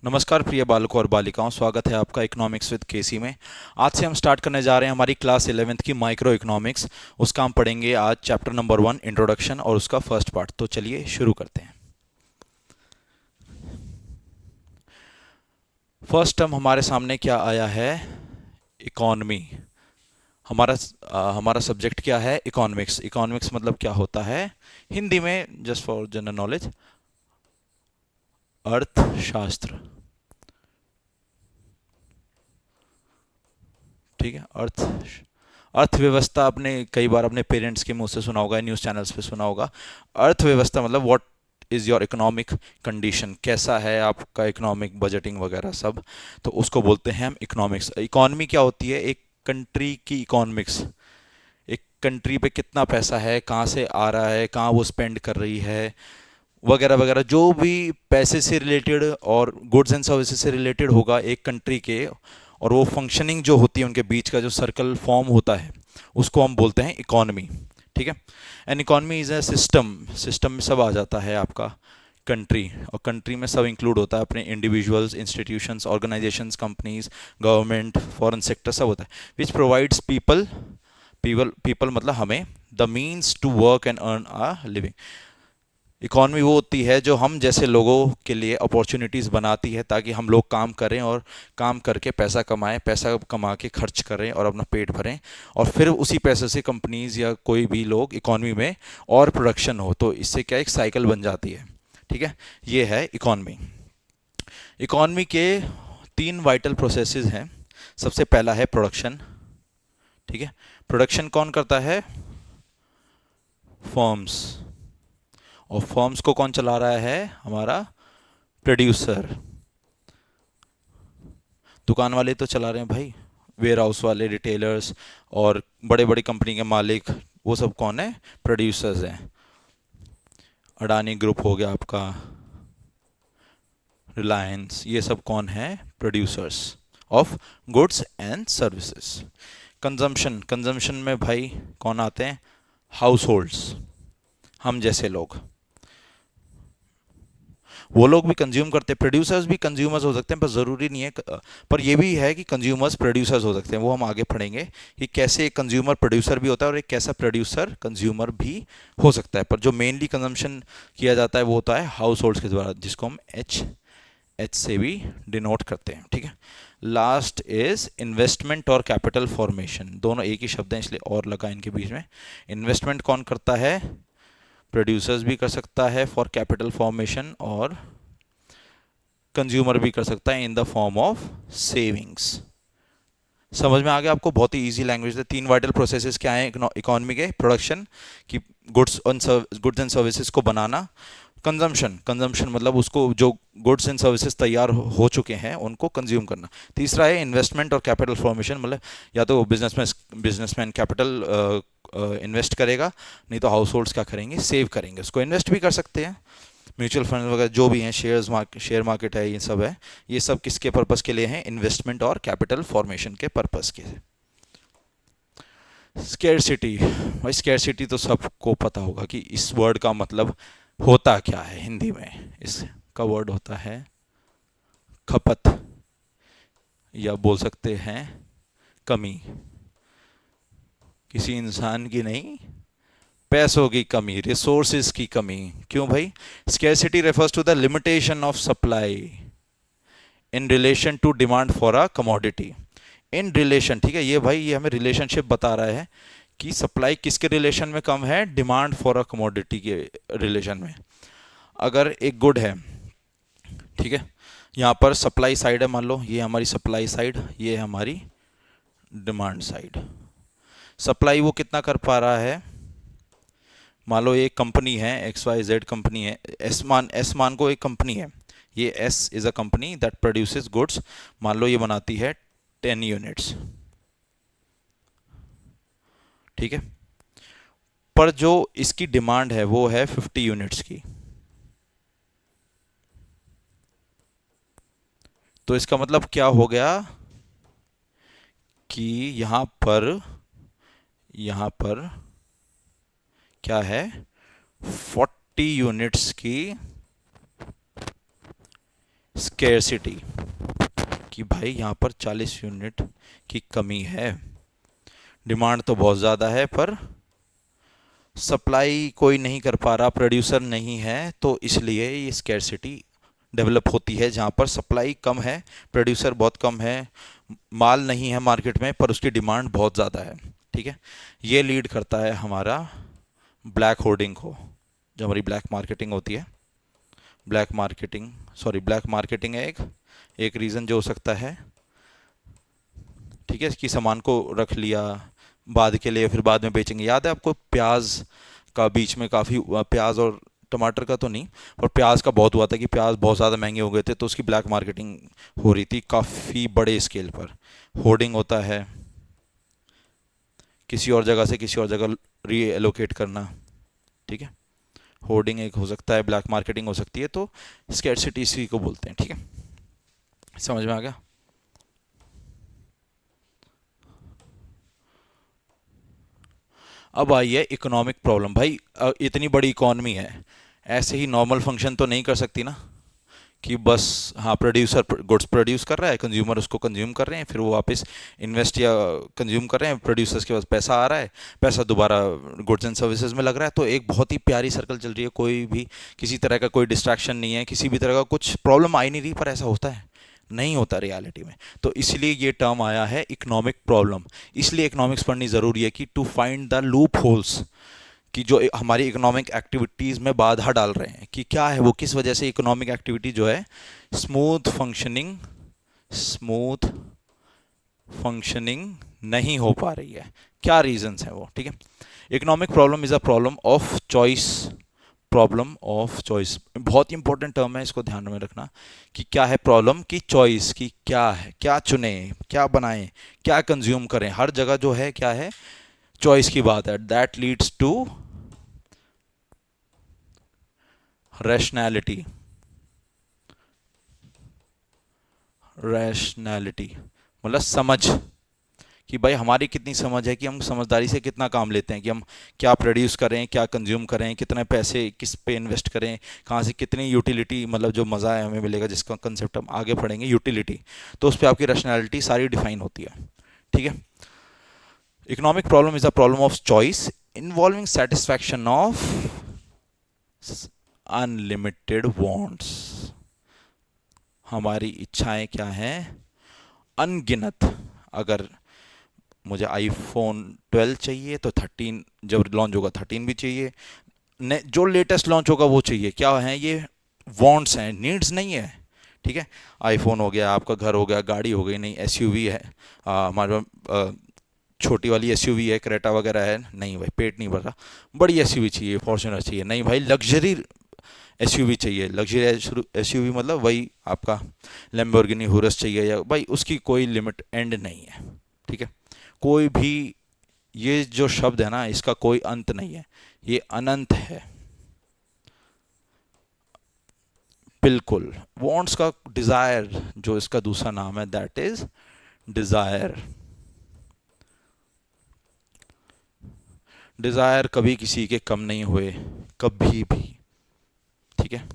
नमस्कार प्रिय बालकों और बालिकाओं, स्वागत है आपका इकोनॉमिक्स विद केसी में। आज से हम स्टार्ट करने जा रहे हैं हमारी क्लास 11th की माइक्रो इकोनॉमिक्स। उसका हम पढ़ेंगे आज चैप्टर नंबर 1 इंट्रोडक्शन और उसका फर्स्ट पार्ट। तो चलिए शुरू करते हैं। फर्स्ट टर्म हमारे सामने क्या आया है? इकोनॉमी। हमारा सब्जेक्ट क्या है? इकोनॉमिक्स। इकोनॉमिक्स मतलब क्या होता है हिंदी में? जस्ट फॉर जनरल नॉलेज, अर्थशास्त्र। ठीक है, अर्थव्यवस्था। आपने कई बार अपने पेरेंट्स के मुंह से सुना होगा, न्यूज़ चैनल्स पे सुना होगा। अर्थव्यवस्था मतलब what is your economic condition, कैसा है आपका इकोनॉमिक बजटिंग वगैरह सब। तो उसको बोलते हैं हम इकोनॉमिक्स। इकोनॉमी क्या होती है? एक कंट्री की इकोनॉमिक्स। एक कंट्री पे कितना पैसा है, कहाँ से आ रहा है, कहाँ वो स्पेंड कर रही है, वगैरह वगैरह। जो भी पैसे से रिलेटेड और गुड्स एंड सर्विसेज से रिलेटेड होगा एक कंट्री के, और वो फंक्शनिंग जो होती है उनके बीच का जो सर्कल फॉर्म होता है, उसको हम बोलते हैं इकोनॉमी। ठीक है। An economy is a system. System में सब आ जाता है आपका कंट्री, और कंट्री में सब इंक्लूड होता है अपने individuals, institutions, organisations, companies, government, foreign sector, सब होता है which provides people. People people मतलब हमें the means to work and earn a living. Economy वो होती है जो हम जैसे लोगों के लिए अपॉर्चुनिटीज़ बनाती है ताकि हम लोग काम करें और काम करके पैसा कमाएं, पैसा कमा के खर्च करें और अपना पेट भरें, और फिर उसी पैसे से कंपनीज या कोई भी लोग इकॉनमी में और प्रोडक्शन हो, तो इससे क्या एक साइकिल बन जाती है। ठीक है, ये है इकॉनमी। इकॉनमी के तीन वाइटल प्रोसेसेस हैं। सबसे पहला है प्रोडक्शन। ठीक है, प्रोडक्शन कौन करता है? फर्म्स। और फर्म्स को कौन चला रहा है? हमारा प्रोड्यूसर। दुकान वाले तो चला रहे हैं भाई, वेयर हाउस वाले, रिटेलर्स, और बड़े बड़ी कंपनी के मालिक, वो सब कौन है? प्रोड्यूसर्स हैं। अडानी ग्रुप हो गया आपका, रिलायंस, ये सब कौन है? Producers of goods and services. Consumption. Consumption में भाई कौन आते हैं? हाउस होल्ड्स, हम जैसे लोग। वो लोग भी कंज्यूम करते हैं, प्रोड्यूसर्स भी कंज्यूमर्स हो सकते हैं, पर ज़रूरी नहीं है। पर ये भी है कि कंज्यूमर्स प्रोड्यूसर्स हो सकते हैं, वो हम आगे पढ़ेंगे कि कैसे एक कंज्यूमर प्रोड्यूसर भी होता है और एक कैसा प्रोड्यूसर कंज्यूमर भी हो सकता है। पर जो मेनली कंजम्पशन किया जाता है वो होता है हाउस होल्ड्स के द्वारा, जिसको हम एच एच से भी डिनोट करते हैं। ठीक है। लास्ट इज इन्वेस्टमेंट और कैपिटल फॉर्मेशन। दोनों एक ही शब्द हैं इसलिए और लगा इनके बीच में। इन्वेस्टमेंट कौन करता है? प्रोड्यूसर्स भी कर सकता है फॉर कैपिटल फॉर्मेशन, और कंज्यूमर भी कर सकता है in the form of savings. समझ में आ गया आपको? बहुत ही इजी लैंग्वेज है। तीन वाइटल प्रोसेसेस क्या हैं इकोनॉमी के? प्रोडक्शन की, गुड्स एंड सर्विसेज को बनाना। कंजम्पशन। कंजम्पशन मतलब उसको, जो गुड्स एंड सर्विसेज तैयार हो चुके हैं उनको कंज्यूम करना। तीसरा है इन्वेस्टमेंट और कैपिटल फॉर्मेशन, मतलब या तो बिजनेसमैन कैपिटल इन्वेस्ट करेगा, नहीं तो हाउस होल्ड्स क्या करेंगे? सेव करेंगे, उसको इन्वेस्ट भी कर सकते हैं। म्यूचुअल फंड वगैरह जो भी हैं, शेयर मार्केट है, ये सब है। ये सब किसके पर्पस के लिए हैं? इन्वेस्टमेंट और कैपिटल फॉर्मेशन के पर्पस के। स्केर्सिटी। भाई स्केर्सिटी तो सबको पता होगा कि इस वर्ड का मतलब होता क्या है हिंदी में। इसका वर्ड होता है खपत, या बोल सकते हैं कमी। किसी इंसान की नहीं, पैसों की कमी, रिसोर्सेज की कमी। क्यों भाई? Scarcity refers to the limitation of supply in relation to demand for a commodity. In relation, ठीक है, ये भाई ये हमें रिलेशनशिप बता रहा है कि सप्लाई किसके रिलेशन में कम है? डिमांड फॉर अ कमोडिटी के रिलेशन में। अगर एक गुड है, ठीक है, यहाँ पर सप्लाई साइड है, मान लो ये हमारी सप्लाई साइड, ये हमारी डिमांड साइड। सप्लाई वो कितना कर पा रहा है? मान लो एक कंपनी है, एक्स वाई जेड कंपनी है, एस मान को एक कंपनी है, ये S is a company that produces goods. मान लो ये बनाती है 10 यूनिट्स। ठीक है, पर जो इसकी डिमांड है वो है 50 यूनिट्स की। तो इसका मतलब क्या हो गया कि यहां पर क्या है? 40 यूनिट्स की स्केर्सिटी, कि भाई यहाँ पर 40 यूनिट की कमी है, डिमांड तो बहुत ज़्यादा है पर सप्लाई कोई नहीं कर पा रहा, प्रोड्यूसर नहीं है, तो इसलिए ये स्केर्सिटी डेवलप होती है जहाँ पर सप्लाई कम है, प्रोड्यूसर बहुत कम है, माल नहीं है मार्केट में पर उसकी डिमांड बहुत ज़्यादा है। ठीक है, ये लीड करता है हमारा ब्लैक होर्डिंग को, जो हमारी ब्लैक मार्केटिंग होती है। ब्लैक मार्केटिंग है एक एक रीज़न जो हो सकता है। ठीक है, कि सामान को रख लिया बाद के लिए, फिर बाद में बेचेंगे। याद है आपको प्याज का बीच में काफ़ी, प्याज और टमाटर का तो नहीं, पर प्याज का बहुत हुआ था कि प्याज बहुत ज़्यादा महंगे हो गए थे, तो उसकी ब्लैक मार्केटिंग हो रही थी काफ़ी बड़े स्केल पर। होर्डिंग होता है किसी और जगह से किसी और जगह रीएलोकेट करना। ठीक है, होर्डिंग एक हो सकता है, ब्लैक मार्केटिंग हो सकती है, तो स्कैरसिटी इसी को बोलते हैं। ठीक है, समझ में आ गया? अब आई है इकोनॉमिक प्रॉब्लम। भाई इतनी बड़ी इकॉनमी है, ऐसे ही नॉर्मल फंक्शन तो नहीं कर सकती ना, कि बस हाँ प्रोड्यूसर गुड्स प्रोड्यूस कर रहा है, कंज्यूमर उसको कंज्यूम कर रहे हैं, फिर वो वापस इन्वेस्ट या कंज्यूम कर रहे हैं, प्रोड्यूसर्स के पास पैसा आ रहा है, पैसा दोबारा गुड्स एंड सर्विसेज में लग रहा है, तो एक बहुत ही प्यारी सर्कल चल रही है। कोई भी किसी तरह का कोई डिस्ट्रैक्शन नहीं है, किसी भी तरह का कुछ प्रॉब्लम आ ही नहीं रही, पर ऐसा होता है नहीं होता रियलिटी में। तो इसलिए ये टर्म आया है इकोनॉमिक प्रॉब्लम। इसलिए इकोनॉमिक्स पढ़नी ज़रूरी है कि to find the loopholes, कि जो हमारी इकोनॉमिक एक्टिविटीज़ में बाधा डाल रहे हैं, कि क्या है वो, किस वजह से इकोनॉमिक एक्टिविटी जो है स्मूथ फंक्शनिंग नहीं हो पा रही है, क्या रीजंस हैं वो। ठीक है, economic problem is a problem of choice. बहुत ही इंपॉर्टेंट टर्म है, इसको ध्यान में रखना कि क्या है प्रॉब्लम की चॉइस, की क्या है, क्या चुने, क्या बनाएं, क्या कंज्यूम करें। हर जगह जो है क्या है, चॉइस की बात है। That leads to rationality. मतलब समझ, कि भाई हमारी कितनी समझ है, कि हम समझदारी से कितना काम लेते हैं, कि हम क्या प्रोड्यूस करें, क्या कंज्यूम करें, कितने पैसे किस पे इन्वेस्ट करें, कहाँ से कितनी यूटिलिटी, मतलब जो मज़ा है हमें मिलेगा, जिसका कंसेप्ट हम आगे पढ़ेंगे यूटिलिटी, तो उस पर आपकी रैशनैलिटी सारी डिफाइन होती है। ठीक है, economic problem is a problem of choice involving satisfaction of unlimited wants. हमारी इच्छाएं क्या हैं, अनगिनत। अगर मुझे आईफोन 12 चाहिए तो 13 जब लॉन्च होगा 13 भी चाहिए, जो लेटेस्ट लॉन्च होगा वो चाहिए। क्या है ये, वांट्स हैं, नीड्स नहीं है। ठीक है, आईफोन हो गया, आपका घर हो गया, गाड़ी हो गई, नहीं एसयूवी है, हमारे छोटी वाली एसयूवी है, क्रेटा वगैरह है, नहीं भाई पेट नहीं भर रहा, बड़ी एसयूवी चाहिए, फॉर्च्यूनर चाहिए, नहीं भाई लग्जरी एसयूवी चाहिए। लग्जरी एसयूवी मतलब वही आपका लैम्बोर्गिनी हुरस चाहिए, या भाई उसकी कोई लिमिट एंड नहीं है। ठीक है, कोई भी, ये जो शब्द है ना इसका कोई अंत नहीं है, ये अनंत है बिल्कुल। वॉन्ट्स का डिज़ायर जो इसका दूसरा नाम है, दैट इज डिज़ायर। डिज़ायर कभी किसी के कम नहीं हुए, कभी भी। ठीक है,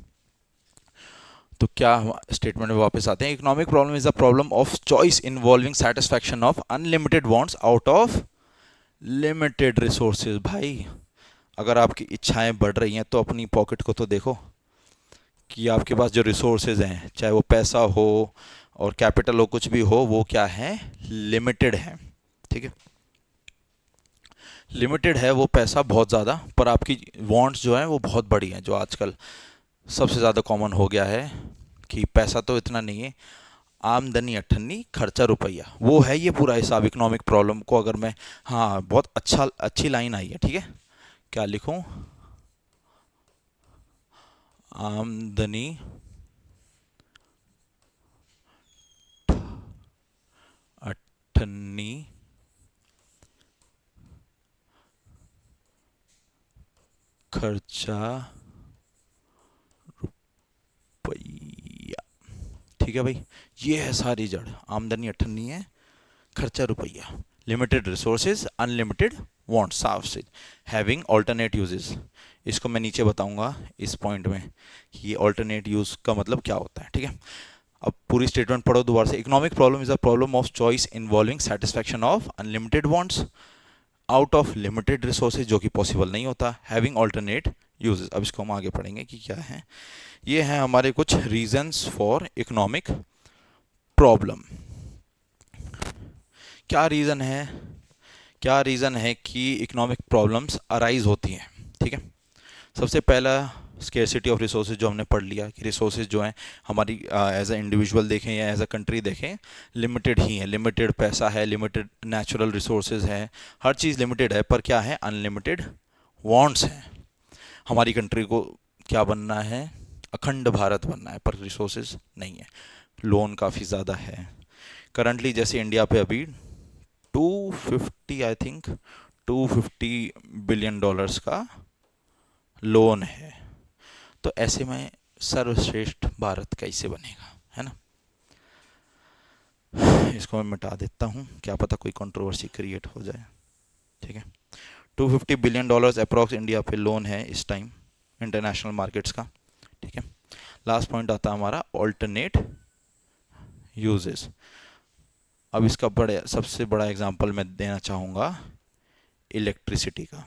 तो क्या स्टेटमेंट में वापस आते हैं। Economic problem is a problem of choice involving satisfaction of unlimited wants out of limited resources. भाई अगर आपकी इच्छाएं बढ़ रही हैं तो अपनी पॉकेट को तो देखो, कि आपके पास जो रिसोर्सेज हैं, चाहे वो पैसा हो और कैपिटल हो, कुछ भी हो, वो क्या है, लिमिटेड है। ठीक है, लिमिटेड है वो पैसा बहुत ज़्यादा, पर आपकी वांट्स जो हैं वो बहुत बड़ी हैं, जो आजकल सबसे ज़्यादा कॉमन हो गया है, कि पैसा तो इतना नहीं है, आमदनी अठन्नी खर्चा रुपया, वो है ये पूरा हिसाब इकोनॉमिक प्रॉब्लम को। अगर मैं, हाँ बहुत अच्छी लाइन आई है। ठीक है, क्या लिखूं, आमदनी अठन्नी खर्चा रुपया। ठीक है भाई, ये है सारी जड़, आमदनी अठन्नी है, खर्चा रुपया, लिमिटेड रिसोर्सेज, अनलिमिटेड वांट, साफ से हैविंग ऑल्टरनेट यूजेस। इसको मैं नीचे बताऊंगा इस पॉइंट में कि ये ऑल्टरनेट यूज का मतलब क्या होता है। ठीक है, अब पूरी स्टेटमेंट पढ़ो दोबारा से। Economic problem is a problem of choice involving satisfaction of unlimited wants out of limited resources, जो कि पॉसिबल नहीं होता, हैविंग ऑल्टरनेट यूजेस। अब इसको हम आगे पढ़ेंगे कि क्या है। ये हैं हमारे कुछ रीजंस फॉर इकोनॉमिक प्रॉब्लम। क्या रीज़न है, क्या रीज़न है कि इकोनॉमिक प्रॉब्लम्स अराइज होती हैं? ठीक है, सबसे पहला स्केर्सिटी ऑफ रिसोर्सेज, जो हमने पढ़ लिया कि रिसोर्सेज जो हैं हमारी एज अ इंडिविजुअल देखें या एज अ कंट्री देखें, लिमिटेड ही है। लिमिटेड पैसा है, लिमिटेड नेचुरल रिसोर्सेज है, हर चीज़ लिमिटेड है, पर क्या है, अनलिमिटेड वांट्स हैं। हमारी कंट्री को क्या बनना है, अखंड भारत बनना है, पर रिसोर्सेज नहीं है। लोन काफ़ी ज़्यादा है करंटली, जैसे इंडिया पे अभी 250 आई थिंक 250 बिलियन डॉलर्स का लोन है। तो ऐसे में सर्वश्रेष्ठ भारत कैसे बनेगा, है ना। इसको मैं मिटा देता हूँ, क्या पता कोई कंट्रोवर्सी क्रिएट हो जाए। ठीक है, 250 बिलियन डॉलर्स अप्रॉक्स इंडिया पे लोन है इस टाइम इंटरनेशनल मार्केट्स का। ठीक है, लास्ट पॉइंट आता है हमारा ऑल्टरनेट यूजेस। अब इसका सबसे बड़ा एग्जांपल मैं देना चाहूँगा इलेक्ट्रिसिटी का।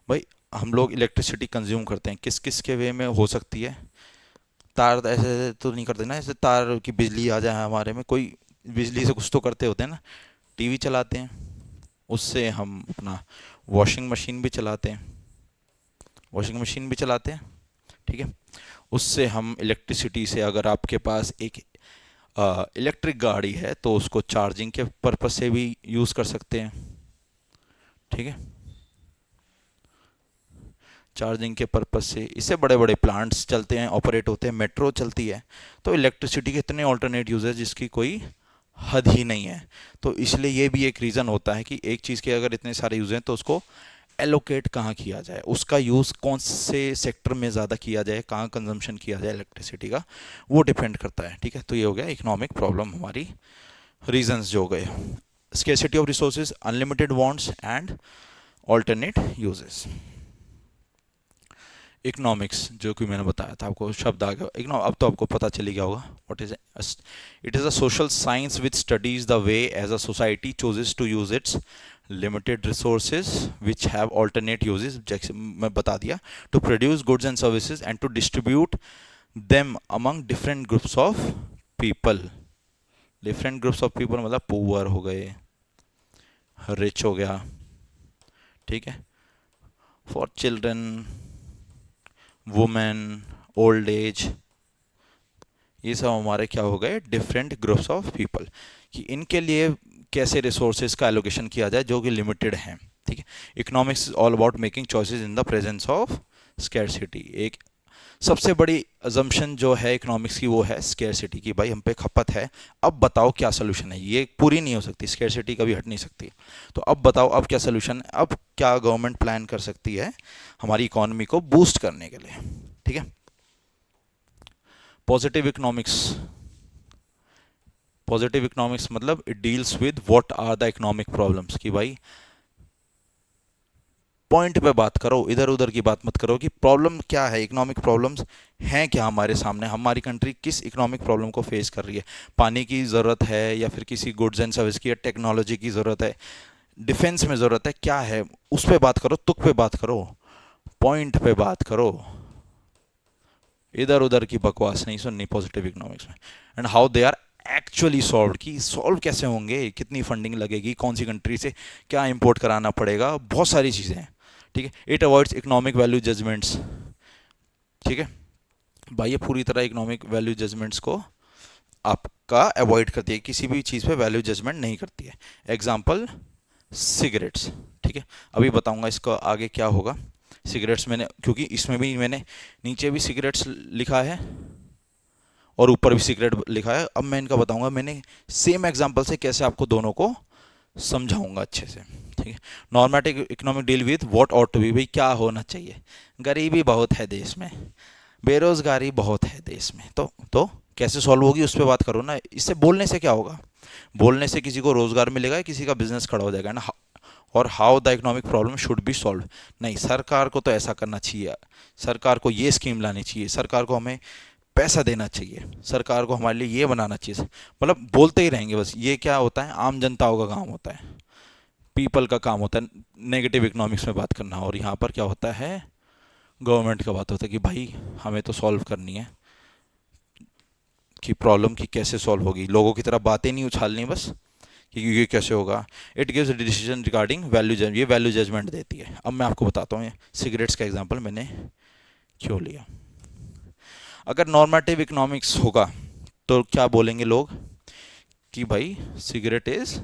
भाई हम लोग इलेक्ट्रिसिटी कंज्यूम करते हैं, किस किस के वे में हो सकती है। तार ऐसे तो नहीं करते ना, ऐसे तार की बिजली आ जाए हमारे में, कोई बिजली से कुछ तो करते होते हैं ना। टीवी चलाते हैं, उससे हम अपना वॉशिंग मशीन भी चलाते हैं, वॉशिंग मशीन भी चलाते हैं। ठीक है, उससे हम इलेक्ट्रिसिटी से, अगर आपके पास एक इलेक्ट्रिक गाड़ी है तो उसको चार्जिंग के पर्पस से भी यूज़ कर सकते हैं। ठीक है, चार्जिंग के पर्पस से, इससे बड़े बड़े प्लांट्स चलते हैं, ऑपरेट होते हैं, मेट्रो चलती है। तो इलेक्ट्रिसिटी के इतने ऑल्टरनेट यूज है जिसकी कोई हद ही नहीं है। तो इसलिए ये भी एक रीज़न होता है कि एक चीज़ के अगर इतने सारे यूज़ हैं तो उसको एलोकेट कहाँ किया जाए, उसका यूज़ कौन से सेक्टर में ज़्यादा किया जाए, कहाँ कंजम्पशन किया जाए इलेक्ट्रिसिटी का, वो डिपेंड करता है। ठीक है, तो ये हो गया इकोनॉमिक प्रॉब्लम, हमारी रीजंस जो हो गए, scarcity of resources, unlimited wants and alternate uses. Economics, जो कि मैंने बताया था आपको, शब्द आ गया इकोनॉम, अब तो आपको पता चली गया होगा what is it. Is a social science which studies the way as a society chooses to use its limited resources which have alternate uses, जैसे मैं बता दिया, to produce goods and services and to distribute them among different groups of people. Different groups of people मतलब poor हो गए, rich हो गया। ठीक है, for children, women, old age, ये सब हमारे क्या हो गए, डिफरेंट ग्रुप्स ऑफ पीपल, कि इनके लिए कैसे रिसोर्सेज का एलोकेशन किया जाए जो कि लिमिटेड हैं। ठीक है, economics is all about making choices in the presence of scarcity. एक सबसे बड़ी अजम्पशन जो है इकोनॉमिक्स की वो है स्कैरसिटी की, भाई हम पे खपत है, अब बताओ क्या सोल्यूशन है। ये पूरी नहीं हो सकती, स्कैरसिटी कभी हट नहीं सकती। तो अब बताओ अब क्या सोल्यूशन है, अब क्या गवर्नमेंट प्लान कर सकती है हमारी इकोनॉमी को बूस्ट करने के लिए। ठीक है, पॉजिटिव इकोनॉमिक्स, पॉजिटिव इकोनॉमिक्स मतलब it deals with what are the economic problems, कि भाई पॉइंट पे बात करो, इधर उधर की बात मत करो कि प्रॉब्लम क्या है, इकोनॉमिक प्रॉब्लम्स हैं क्या हमारे सामने, हमारी कंट्री किस इकोनॉमिक प्रॉब्लम को फेस कर रही है। पानी की ज़रूरत है या फिर किसी गुड्स एंड सर्विस की या टेक्नोलॉजी की ज़रूरत है, डिफेंस में ज़रूरत है, क्या है, उस पर बात करो, तुक पे बात करो, पॉइंट पे बात करो, इधर उधर की बकवास नहीं सुननी पॉजिटिव इकोनॉमिक्स में। And how they are actually solve, कि सॉल्व कैसे होंगे, कितनी फंडिंग लगेगी, कौन सी कंट्री से क्या इंपोर्ट कराना पड़ेगा, बहुत सारी चीज़ें हैं। ठीक है, it avoids economic value judgements. ठीक है भाई, ये पूरी तरह इकोनॉमिक वैल्यू जजमेंट्स को आपका अवॉइड करती है, किसी भी चीज़ पे वैल्यू जजमेंट नहीं करती है। Example cigarettes. ठीक है, अभी बताऊंगा इसका आगे क्या होगा। सिगरेट्स मैंने, क्योंकि इसमें भी मैंने नीचे भी सिगरेट्स लिखा है और ऊपर भी सिगरेट लिखा है, अब मैं इनका बताऊंगा मैंने सेम एग्जांपल से कैसे आपको दोनों को समझाऊंगा अच्छे से। ठीक है, normative economic deal with what ought to be, भाई क्या होना चाहिए, गरीबी बहुत है देश में, बेरोजगारी बहुत है देश में, तो कैसे सॉल्व होगी उस पर बात करो ना। इससे बोलने से क्या होगा, बोलने से किसी को रोजगार मिलेगा, किसी का बिजनेस खड़ा हो जाएगा ना। और how the economic problem should be solve. नहीं, सरकार को तो ऐसा करना चाहिए, सरकार को ये स्कीम लानी चाहिए, सरकार को हमें पैसा देना चाहिए, सरकार को हमारे लिए ये बनाना चाहिए। मतलब बोलते ही रहेंगे बस। ये क्या होता है, आम जनताओं का काम होता है, पीपल का काम होता है नेगेटिव इकोनॉमिक्स में बात करना। और यहाँ पर क्या होता है, गवर्नमेंट का बात होता है कि भाई हमें तो सॉल्व करनी है, कि प्रॉब्लम की कैसे सॉल्व होगी, लोगों की तरह बातें नहीं उछालनी बस कि ये कैसे होगा। It gives decision regarding value जज, ये वैल्यू जजमेंट देती है। अब मैं आपको बताता हूँ, ये सिगरेट्स का एग्जांपल मैंने क्यों लिया। अगर नॉर्मेटिव इकोनॉमिक्स होगा तो क्या बोलेंगे लोग कि भाई cigarette is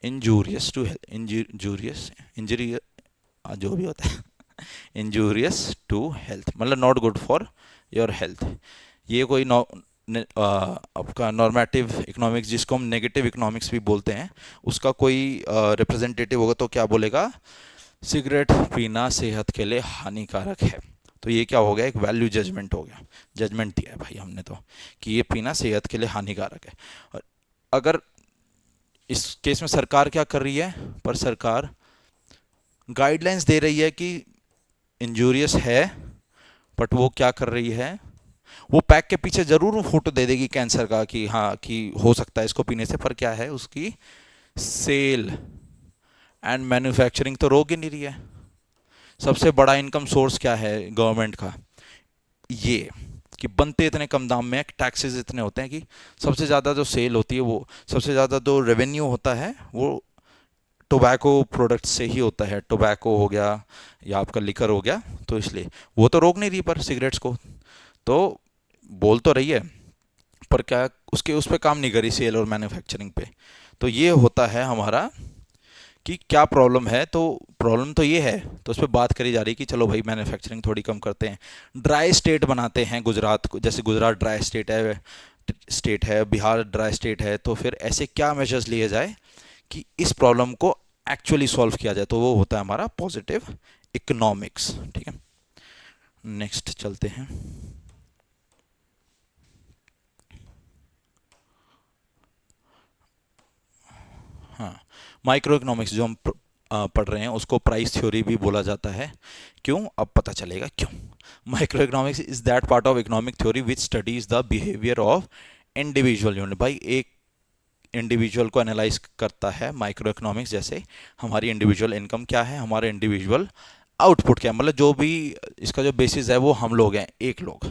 injurious to health, injurious injury, जो भी होता है, इंजूरियस टू हेल्थ मतलब not good for your health. ये कोई आपका नॉर्मेटिव इकोनॉमिक्स, जिसको हम नेगेटिव इकोनॉमिक्स भी बोलते हैं, उसका कोई रिप्रेजेंटेटिव होगा तो क्या बोलेगा, सिगरेट पीना सेहत के लिए हानिकारक है। तो ये क्या हो गया, एक वैल्यू जजमेंट हो गया, जजमेंट दिया है भाई हमने तो कि ये पीना सेहत के लिए हानिकारक है। और अगर इस केस में सरकार क्या कर रही है, पर सरकार गाइडलाइंस दे रही है कि इंजूरियस है, बट वो क्या कर रही है, वो पैक के पीछे जरूर फोटो दे देगी कैंसर का कि हाँ कि हो सकता है इसको पीने से, पर क्या है उसकी सेल एंड मैन्युफैक्चरिंग तो रोक ही नहीं रही है। सबसे बड़ा इनकम सोर्स क्या है गवर्नमेंट का, ये कि बनते इतने कम दाम में, टैक्सेस इतने होते हैं कि सबसे ज़्यादा जो सेल होती है, वो सबसे ज़्यादा जो रेवेन्यू होता है वो टोबैको प्रोडक्ट से ही होता है। टोबैको हो गया या आपका लिकर हो गया, तो इसलिए वो तो रोक नहीं रही पर सिगरेट्स को, तो बोल तो रही है पर क्या उसके उस पर काम नहीं करी सेल और मैन्युफैक्चरिंग पे। तो ये होता है हमारा कि क्या प्रॉब्लम है, तो प्रॉब्लम तो ये है, तो उस पर बात करी जा रही है कि चलो भाई मैन्युफैक्चरिंग थोड़ी कम करते हैं, ड्राई स्टेट बनाते हैं गुजरात को, जैसे गुजरात ड्राई स्टेट है, बिहार ड्राई स्टेट है, तो फिर ऐसे क्या मेजर्स लिए जाए कि इस प्रॉब्लम को एक्चुअली सॉल्व किया जाए, तो वो होता है हमारा पॉजिटिव इकोनॉमिक्स। ठीक है, नेक्स्ट चलते हैं। हाँ, माइक्रो इकोनॉमिक्स जो हम पढ़ रहे हैं उसको प्राइस थ्योरी भी बोला जाता है। क्यों, अब पता चलेगा क्यों। Micro economics is that part of economic theory which studies the behaviour of individual unit. भाई एक इंडिविजुअल को एनालाइज करता है माइक्रो इकोनॉमिक्स, जैसे हमारी इंडिविजुअल इनकम क्या है, हमारा इंडिविजुअल आउटपुट क्या है, मतलब जो भी इसका जो बेसिस है वो हम लोग हैं, एक लोग,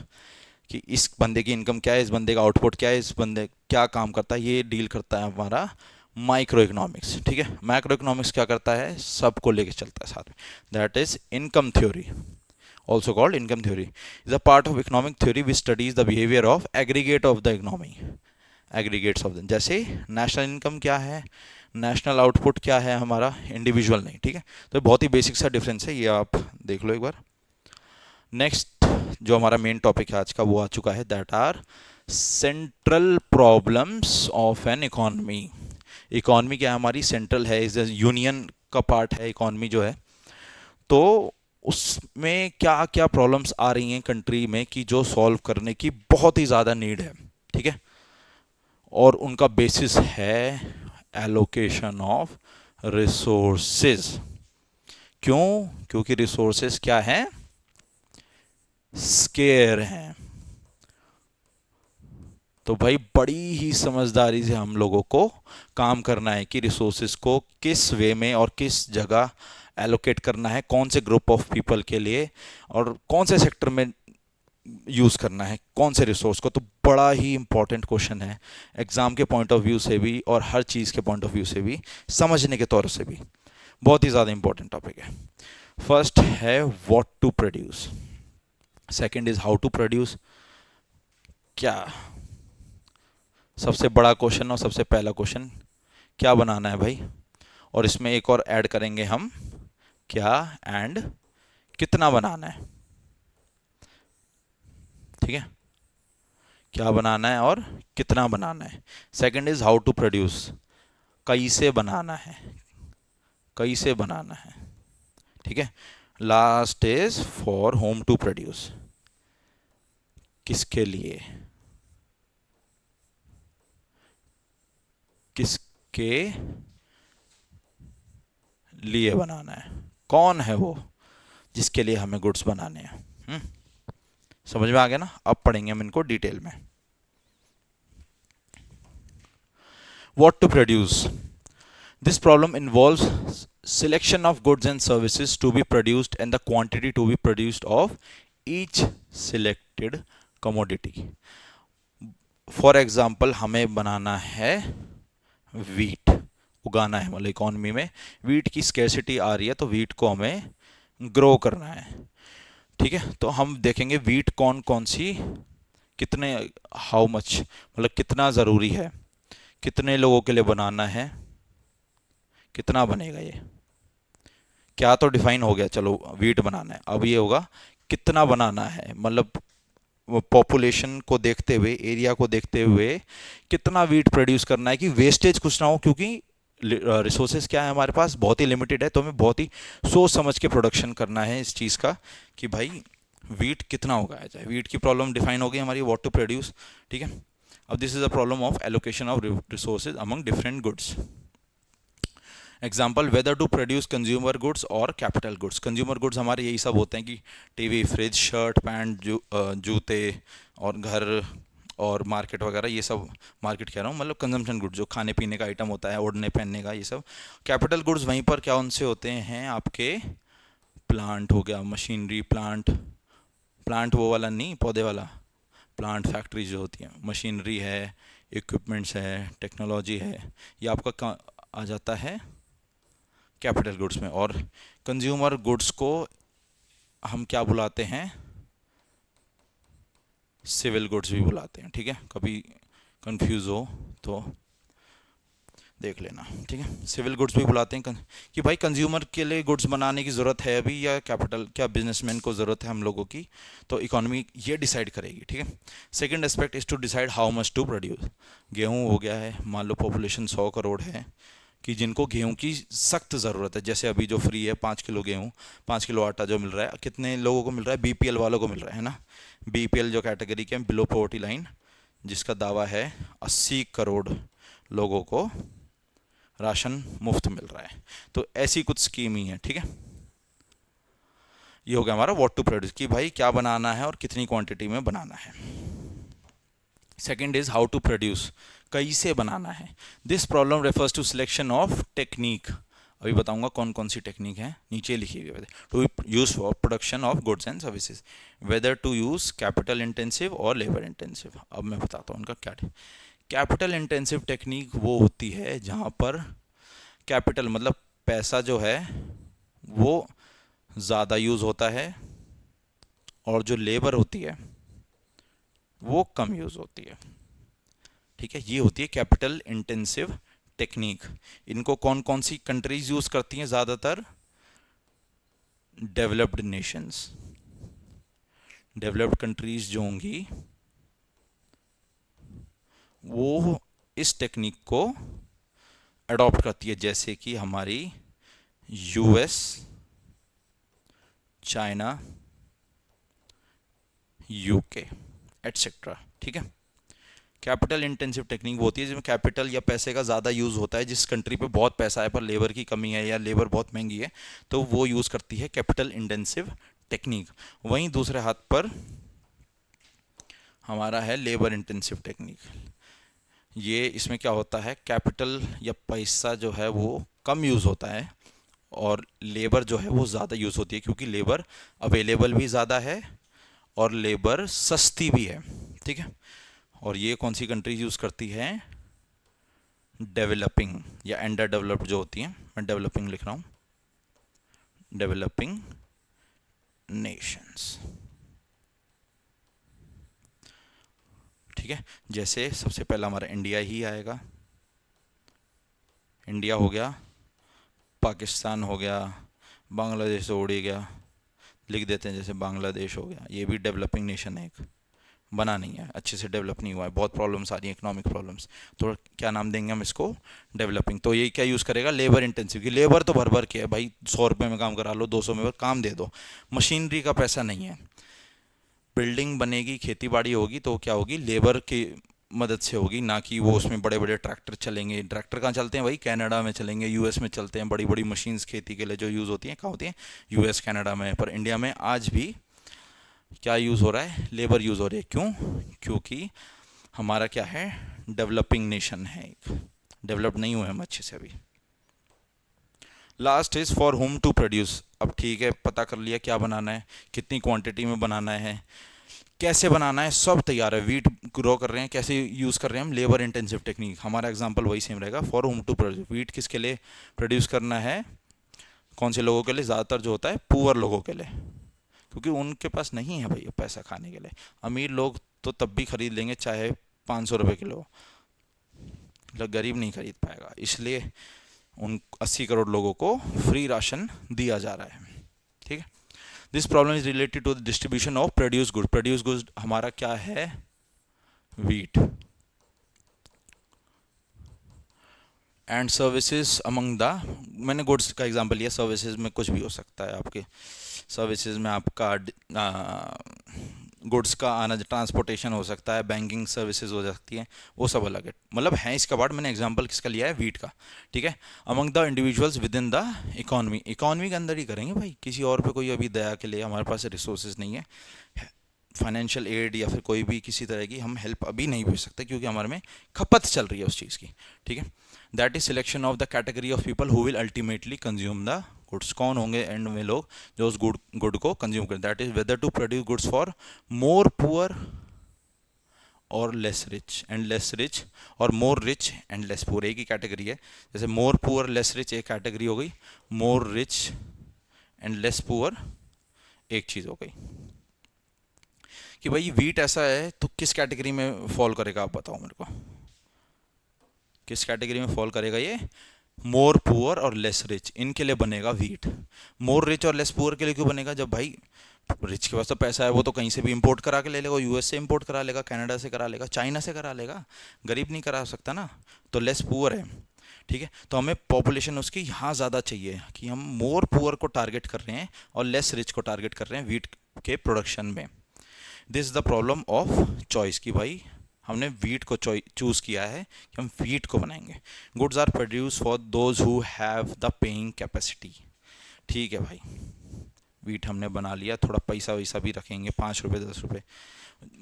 कि इस बंदे की इनकम क्या है, इस बंदे का आउटपुट क्या है, इस बंदे क्या काम करता है, ये डील करता है हमारा माइक्रो इकोनॉमिक्स। ठीक है, मैक्रो इकोनॉमिक्स क्या करता है, सबको लेके चलता है साथ में, that is income theory, also called income theory, is a part of economic theory which studies the behavior of aggregate of the economy, aggregates of them। जैसे नेशनल इनकम क्या है, नेशनल आउटपुट क्या है हमारा, इंडिविजुअल नहीं। ठीक है, तो बहुत ही बेसिक सा डिफरेंस है, ये आप देख लो एक बार। नेक्स्ट जो हमारा मेन टॉपिक है आज का वो आ चुका है, that are central problems of an economy. Economy क्या है हमारी, सेंट्रल है, इज यूनियन का पार्ट है इकोनॉमी जो है, तो उसमें क्या क्या प्रॉब्लम्स आ रही हैं कंट्री में कि जो सॉल्व करने की बहुत ही ज़्यादा नीड है। ठीक है, और उनका बेसिस है एलोकेशन ऑफ रिसोर्सेज। क्यों, क्योंकि रिसोर्सेज क्या है, स्केयर हैं। तो भाई बड़ी ही समझदारी से हम लोगों को काम करना है कि रिसोर्सेज को किस वे में और किस जगह एलोकेट करना है, कौन से ग्रुप ऑफ पीपल के लिए और कौन से सेक्टर में यूज़ करना है कौन से रिसोर्स को। तो बड़ा ही इंपॉर्टेंट क्वेश्चन है एग्ज़ाम के पॉइंट ऑफ व्यू से भी और हर चीज़ के पॉइंट ऑफ व्यू से भी, समझने के तौर से भी बहुत ही ज़्यादा इंपॉर्टेंट टॉपिक है। फर्स्ट है what to produce, second is how to produce. क्या सबसे बड़ा क्वेश्चन और सबसे पहला क्वेश्चन, क्या बनाना है भाई, और इसमें एक और ऐड करेंगे हम, क्या एंड कितना बनाना है। ठीक है, क्या बनाना है और कितना बनाना है। Second is how to produce, कैसे बनाना है, कैसे बनाना है। ठीक है, last is for whom to produce, किसके लिए, किसके लिए बनाना है, कौन है वो जिसके लिए हमें गुड्स बनाने हैं। समझ में आ गया ना? अब पढ़ेंगे हम इनको डिटेल में। What to produce, this problem involves selection of goods and services to be produced and the quantity to be produced of each selected commodity. For example हमें बनाना है वीट, उगाना है, मतलब इकॉनमी में वीट की स्केर्सिटी आ रही है तो वीट को हमें ग्रो करना है। ठीक है, तो हम देखेंगे वीट कौन कौन सी, कितने, हाउ मच, मतलब कितना ज़रूरी है, कितने लोगों के लिए बनाना है, कितना बनेगा ये, क्या तो डिफाइन हो गया, चलो वीट बनाना है। अब ये होगा कितना बनाना है, मतलब पॉपुलेशन को देखते हुए, एरिया को देखते हुए कितना वीट प्रोड्यूस करना है कि वेस्टेज कुछ ना हो, क्योंकि रिसोर्सेज क्या है हमारे पास, बहुत ही लिमिटेड है, तो हमें बहुत ही सोच समझ के प्रोडक्शन करना है इस चीज़ का कि भाई वीट कितना उगाया जाए। वीट की प्रॉब्लम डिफाइन हो गई हमारी, व्हाट टू प्रोड्यूस। ठीक है, अब this is a problem of allocation of resources among different goods. Example, whether to produce consumer goods और कैपिटल गुड्स। कंज्यूमर गुड्स हमारे यही सब होते हैं कि टीवी, फ्रिज, शर्ट, पैंट, जूते और घर और मार्केट वगैरह, ये सब मार्केट कह रहा हूँ, मतलब कंजम्पशन गुड्स जो खाने पीने का आइटम होता है, ओढ़ने पहनने का, ये सब। कैपिटल गुड्स वहीं पर क्या उनसे होते हैं आपके, प्लांट हो गया, मशीनरी, प्लांट, प्लांट वो वाला नहीं, पौधे वाला प्लांट, फैक्ट्री जो होती है, मशीनरी है, इक्विपमेंट्स है, टेक्नोलॉजी है, ये आपका आ जाता है कैपिटल गुड्स में। और कंज्यूमर गुड्स को हम क्या बुलाते हैं, सिविल गुड्स भी बुलाते हैं। ठीक है, कभी कंफ्यूज हो तो देख लेना। ठीक है, सिविल गुड्स भी बुलाते हैं कि भाई कंज्यूमर के लिए गुड्स बनाने की ज़रूरत है अभी, या कैपिटल, क्या बिजनेसमैन को ज़रूरत है हम लोगों की, तो इकोनॉमी ये डिसाइड करेगी। ठीक है, second aspect is to decide how much to produce. गेहूँ हो गया है, मान लो पॉपुलेशन 100 करोड़ है, कि जिनको गेहूं की सख्त ज़रूरत है, जैसे अभी जो फ्री है 5 किलो गेहूं, 5 किलो आटा जो मिल रहा है, कितने लोगों को मिल रहा है, बीपीएल वालों को मिल रहा है ना। बीपीएल जो कैटेगरी के, बिलो पॉवर्टी लाइन, जिसका दावा है 80 करोड़ लोगों को राशन मुफ्त मिल रहा है। तो ऐसी कुछ स्कीम ही है। ठीक है, ये हो गया हमारा व्हाट टू प्रोड्यूस, कि भाई क्या बनाना है और कितनी क्वांटिटी में बनाना है। Second is how to produce, कैसे बनाना है। This problem refers to selection of technique, अभी बताऊंगा कौन कौन सी टेक्निक है, नीचे लिखी हुई है। To use for production of goods and services, whether to use capital intensive और लेबर इंटेंसिव। अब मैं बताता हूँ उनका क्या। कैपिटल इंटेंसिव टेक्निक वो होती है जहाँ पर कैपिटल मतलब पैसा जो है वो ज़्यादा यूज़ होता है और जो लेबर होती है वो कम यूज़ होती है। ठीक है, ये होती है कैपिटल इंटेंसिव टेक्निक। इनको कौन कौन सी कंट्रीज यूज करती हैं ज़्यादातर, डेवलप्ड नेशंस। डेवलप्ड कंट्रीज जो होंगी वो इस टेक्निक को अडॉप्ट करती है, जैसे कि हमारी यूएस, चाइना, यूके एटसेट्रा। ठीक है, कैपिटल इंटेंसिव टेक्निक वो होती है जिसमें कैपिटल या पैसे का ज़्यादा यूज़ होता है, जिस कंट्री पे बहुत पैसा है पर लेबर की कमी है या लेबर बहुत महंगी है, तो वो यूज़ करती है कैपिटल इंटेंसिव टेक्निक। वहीं दूसरे हाथ पर हमारा है लेबर इंटेंसिव टेक्निक। ये इसमें क्या होता है, कैपिटल या पैसा जो है वो कम यूज़ होता है और लेबर जो है वो ज़्यादा यूज़ होती है, क्योंकि लेबर अवेलेबल भी ज़्यादा है और लेबर सस्ती भी है। ठीक है, और ये कौन सी कंट्रीज यूज़ करती है, डेवलपिंग या अंडर डेवलप्ड जो होती हैं, मैं डेवलपिंग लिख रहा हूँ, डेवलपिंग नेशंस। ठीक है, जैसे सबसे पहला हमारा इंडिया ही आएगा, इंडिया हो गया, पाकिस्तान हो गया, बांग्लादेश तो उड़ ही गया, लिख देते हैं जैसे बांग्लादेश हो गया, ये भी डेवलपिंग नेशन है, एक बना नहीं है, अच्छे से डेवलप नहीं हुआ है, बहुत प्रॉब्लम्स आ रही हैं, इकोनॉमिक प्रॉब्लम्स, तो क्या नाम देंगे हम इसको, डेवलपिंग। तो ये क्या यूज़ करेगा, लेबर इंटेंसिव की। लेबर तो भर भर के है भाई, 100 रुपये में काम करा लो, 200 में काम दे दो, मशीनरी का पैसा नहीं है। बिल्डिंग बनेगी, खेती बाड़ी होगी तो क्या होगी, लेबर की मदद से होगी, ना कि वो उसमें बड़े बड़े ट्रैक्टर चलेंगे। ट्रैक्टर कहाँ चलते हैं भाई? कनाडा में चलेंगे, यूएस में चलते हैं। बड़ी बड़ी मशीन्स खेती के लिए जो यूज़ होती हैं कहाँ होती हैं? यूएस कनाडा में। पर इंडिया में आज भी क्या यूज़ हो रहा है? लेबर यूज़ हो रही है। क्यों? क्योंकि हमारा क्या है? डेवलपिंग नेशन है, एक डेवलप नहीं हुए हम अच्छे से अभी। Last is for whom to produce. अब ठीक है, पता कर लिया क्या बनाना है, कितनी क्वांटिटी में बनाना है, कैसे बनाना है, सब तैयार है। वीट ग्रो कर रहे हैं, कैसे यूज़ कर रहे हैं हम? Labour intensive technique. हमारा एग्जांपल वही सेम रहेगा, for whom to produce. Wheat किसके लिए प्रोड्यूस करना है? कौन से लोगों के लिए? ज़्यादातर जो होता है पुअर लोगों के लिए, क्योंकि उनके पास नहीं है भैया पैसा खाने के लिए। अमीर लोग तो तब भी खरीद लेंगे चाहे 500 रुपये किलो, गरीब नहीं खरीद पाएगा। इसलिए उन 80 करोड़ लोगों को फ्री राशन दिया जा रहा है। ठीक है। This problem is related to the distribution of produce good. Produce good हमारा क्या है? Wheat. And services among the, मैंने गुड्स का एग्जांपल लिया, सर्विसेज में कुछ भी हो सकता है आपके। सर्विसेज में आपका गुड्स का आना, ट्रांसपोर्टेशन हो सकता है, बैंकिंग सर्विसेज हो सकती हैं, वो सब अलग है। मतलब है इसका पार्ट। मैंने एग्जांपल किसका लिया है? वीट का। ठीक है। Among the individuals with in the economy. Economy के अंदर ही करेंगे भाई, किसी और पे कोई अभी दया के लिए हमारे पास रिसोर्सेज नहीं है। फाइनेंशियल एड या फिर कोई भी किसी तरह की हम हेल्प अभी नहीं भेज सकते, क्योंकि हमारे में खपत चल रही है उस चीज़ की। ठीक है। That is selection of the category of people who will ultimately consume the goods. कौन होंगे एंड में लोग जो उस गुड को कंज्यूम करें? That is whether to produce goods for more poor और less rich, and less rich और more rich and less poor, एक ही कैटेगरी है। जैसे मोर पुअर लेस रिच एक कैटेगरी हो गई, more rich and less poor एक चीज़ हो गई। कि भाई वीट ऐसा है तो किस कैटेगरी में फॉल करेगा? आप बताओ मेरे को, किस कैटेगरी में फॉल करेगा ये? मोर पुअर और लेस रिच, इनके लिए बनेगा वीट। मोर रिच और लेस पुअर के लिए क्यों बनेगा? जब भाई रिच के पास तो पैसा है, वो तो कहीं से भी इंपोर्ट करा के ले लेगा, यूएस से इंपोर्ट करा लेगा, कनाडा से करा लेगा, चाइना से करा लेगा। गरीब नहीं करा सकता ना, तो लेस पुअर है। ठीक है। तो हमें पॉपुलेशन उसकी यहाँ ज़्यादा चाहिए, कि हम मोर पुअर को टारगेट कर रहे हैं और लेस रिच को टारगेट कर रहे हैं वीट के प्रोडक्शन में। This is the problem of choice, कि भाई हमने वीट को चूज़ किया है कि हम वीट को बनाएंगे। Goods are produce for those who have the paying capacity. ठीक है भाई, वीट हमने बना लिया, थोड़ा पैसा वैसा भी रखेंगे, 5 रुपये 10 रुपये,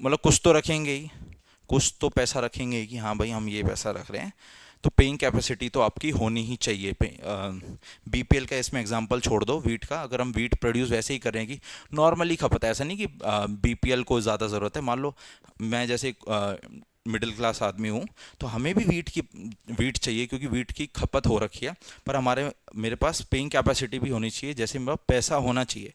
मतलब कुछ तो रखेंगे ही, कुछ तो पैसा रखेंगे ही कि हाँ भाई हम ये पैसा रख रहे हैं। तो पेइंग कैपेसिटी तो आपकी होनी ही चाहिए। बीपीएल का इसमें एग्जांपल छोड़ दो वीट का। अगर हम वीट प्रोड्यूस वैसे ही कर रहे हैं कि नॉर्मली खपत है, ऐसा नहीं कि बीपीएल को ज़्यादा ज़रूरत है। मान लो मैं जैसे मिडिल क्लास आदमी हूँ, तो हमें भी वीट चाहिए, क्योंकि वीट की खपत हो रखी है। पर मेरे पास पेइंग कैपेसिटी भी होनी चाहिए। जैसे मेरा पैसा होना चाहिए,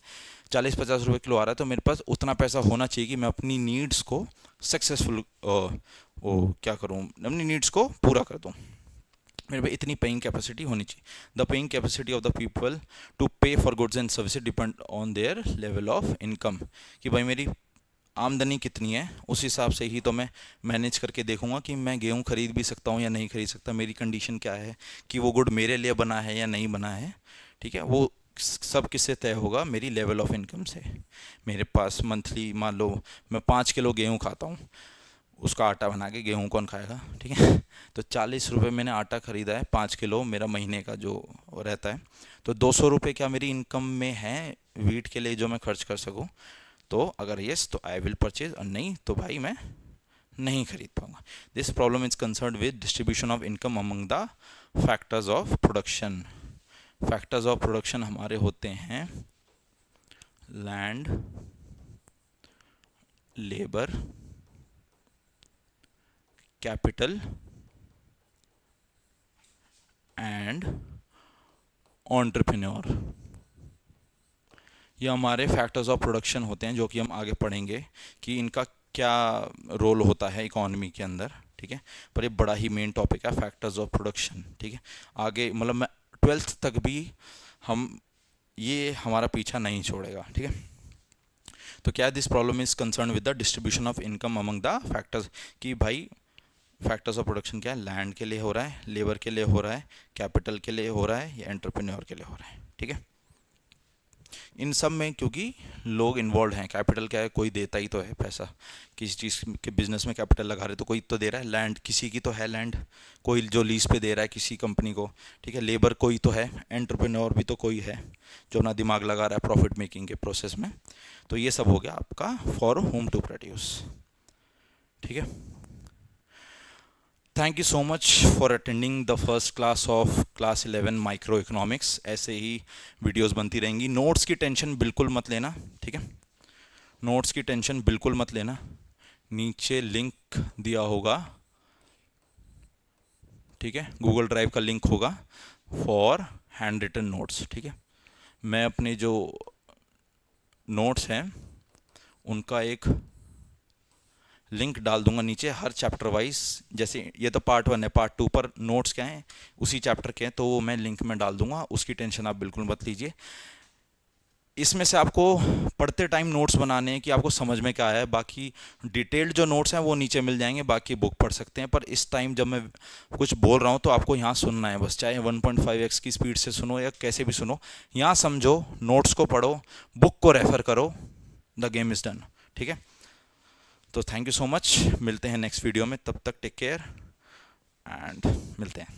40-50 रुपये किलो आ रहा है, तो मेरे पास उतना पैसा होना चाहिए कि मैं अपनी नीड्स को सक्सेसफुल क्या करूँ, अपनी नीड्स को पूरा कर दूँ। मेरे पे इतनी पेइंग कैपेसिटी होनी चाहिए। The paying capacity of the people to pay for goods and services depend on their level of income. कि भाई मेरी आमदनी कितनी है, उस हिसाब से ही तो मैं मैनेज करके देखूंगा कि मैं गेहूं खरीद भी सकता हूं या नहीं खरीद सकता। मेरी कंडीशन क्या है कि वो गुड मेरे लिए बना है या नहीं बना है। ठीक है। वो सब किससे तय होगा? मेरी लेवल ऑफ इनकम से। मेरे पास मंथली, मान लो मैं 5 किलो गेहूँ खाता हूँ, उसका आटा बना के गेहूँ कौन खाएगा? ठीक है। तो 40 रुपये मैंने आटा ख़रीदा है, 5 किलो मेरा महीने का जो रहता है, तो 200 रुपये क्या मेरी इनकम में है वीट के लिए जो मैं खर्च कर सकूँ? तो अगर यस तो आई विल परचेज, और नहीं तो भाई मैं नहीं खरीद पाऊंगा। This problem is concern with distribution of income among the factors of production. Factors of production हमारे होते हैं land, labour, capital and entrepreneur. ये हमारे फैक्टर्स ऑफ प्रोडक्शन होते हैं, जो कि हम आगे पढ़ेंगे कि इनका क्या रोल होता है इकोनॉमी के अंदर। ठीक है। पर ये बड़ा ही मेन टॉपिक है, फैक्टर्स ऑफ प्रोडक्शन। ठीक है। आगे मतलब मैं 12th तक भी हम ये हमारा पीछा नहीं छोड़ेगा। ठीक है। तो क्या this problem is concern with the distribution of income among the factors, कि भाई फैक्टर्स ऑफ प्रोडक्शन क्या है? लैंड के लिए हो रहा है, लेबर के लिए हो रहा है, कैपिटल के लिए हो रहा है, या एंटरप्रेन्योर के लिए हो रहा है। ठीक है। इन सब में क्योंकि लोग इन्वॉल्व हैं, कैपिटल क्या है, कोई देता ही तो है पैसा, किसी चीज़ के बिजनेस में कैपिटल लगा रहे तो कोई तो दे रहा है, लैंड किसी की तो है, लैंड कोई जो लीज पे दे रहा है किसी कंपनी को, ठीक है, लेबर कोई तो है, एंटरप्रेन्योर भी तो कोई है जो अपना दिमाग लगा रहा है प्रॉफिट मेकिंग के प्रोसेस में। तो ये सब हो गया आपका फॉर होम टू प्रोड्यूस, ठीक है। Thank you so much for attending the first class of class 11 micro economics. ऐसे ही वीडियोस बनती रहेंगी। नोट्स की टेंशन बिल्कुल मत लेना, ठीक है, नोट्स की टेंशन बिल्कुल मत लेना। नीचे लिंक दिया होगा, ठीक है, गूगल ड्राइव का लिंक होगा फॉर हैंड रिटन नोट्स, ठीक है। मैं अपने जो नोट्स हैं उनका एक लिंक डाल दूंगा नीचे हर चैप्टर वाइज। जैसे ये तो पार्ट 1 है, पार्ट 2 पर नोट्स क्या हैं उसी चैप्टर के हैं, तो वो मैं लिंक में डाल दूंगा, उसकी टेंशन आप बिल्कुल मत लीजिए। इसमें से आपको पढ़ते टाइम नोट्स बनाने हैं कि आपको समझ में क्या आया है। बाकी डिटेल्ड जो नोट्स हैं वो नीचे मिल जाएंगे, बाकी बुक पढ़ सकते हैं। पर इस टाइम जब मैं कुछ बोल रहा हूँ तो आपको यहाँ सुनना है बस, चाहे 1.5x की स्पीड से सुनो या कैसे भी सुनो, यहाँ समझो, नोट्स को पढ़ो, बुक को रेफर करो, द गेम इज़ डन, ठीक है। तो थैंक यू सो मच, मिलते हैं नेक्स्ट वीडियो में, तब तक टेक केयर एंड मिलते हैं।